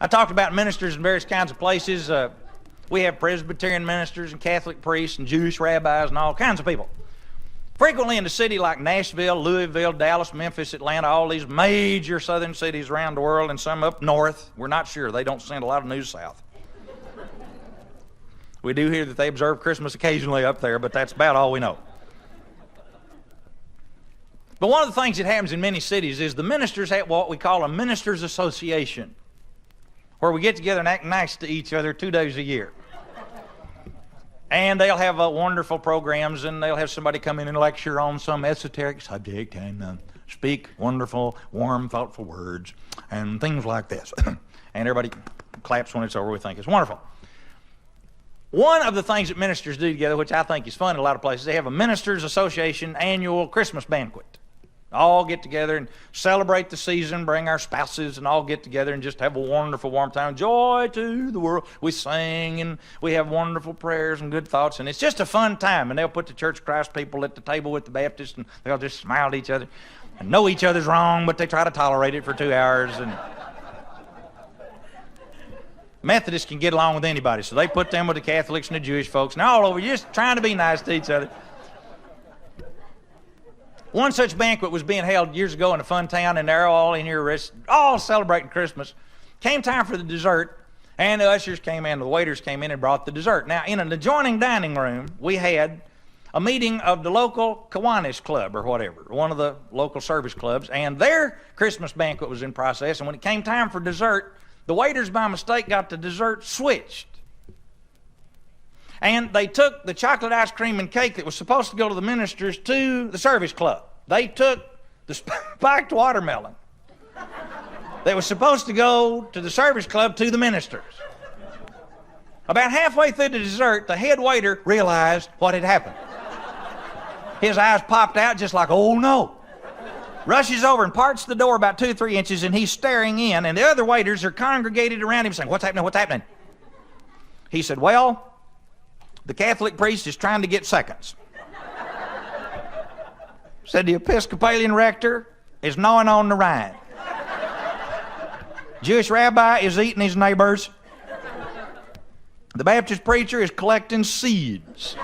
I talked about ministers in various kinds of places. We have Presbyterian ministers and Catholic priests and Jewish rabbis and all kinds of people. Frequently in a city like Nashville, Louisville, Dallas, Memphis, Atlanta, all these major southern cities around the world, and some up north, we're not sure. They don't send a lot of news south. We do hear that they observe Christmas occasionally up there, but that's about all we know. But one of the things that happens in many cities is the ministers have what we call a ministers' association, where we get together and act nice to each other 2 days a year. And they'll have wonderful programs, and they'll have somebody come in and lecture on some esoteric subject and speak wonderful, warm, thoughtful words and things like this. And everybody claps when it's over. We think it's wonderful. One of the things that ministers do together, which I think is fun in a lot of places, they have a ministers' association annual Christmas banquet. All get together and celebrate the season, bring our spouses and all get together and just have a wonderful warm time. Joy to the world. We sing and we have wonderful prayers and good thoughts, and it's just a fun time. And they'll put the Church of Christ people at the table with the Baptists, and they'll just smile at each other and know each other's wrong, but they try to tolerate it for 2 hours. And Methodists can get along with anybody, so they put them with the Catholics and the Jewish folks and all over, just trying to be nice to each other. One such banquet was being held years ago in a fun town, and they're all in here, all celebrating Christmas. Came time for the dessert, and the ushers came in, the waiters came in and brought the dessert. Now, in an adjoining dining room, we had a meeting of the local Kiwanis Club or whatever, one of the local service clubs, and their Christmas banquet was in process, and when it came time for dessert, the waiters by mistake got the dessert switched. And they took the chocolate ice cream and cake that was supposed to go to the ministers to the service club. They took the spiked watermelon that was supposed to go to the service club to the ministers. About halfway through the dessert, the head waiter realized what had happened. His eyes popped out just like, oh no. Rushes over and parts the door about 2 or 3 inches, and he's staring in, and the other waiters are congregated around him saying, what's happening, what's happening? He said, well, the Catholic priest is trying to get seconds. Said the Episcopalian rector is gnawing on the rind. Jewish rabbi is eating his neighbors. The Baptist preacher is collecting seeds.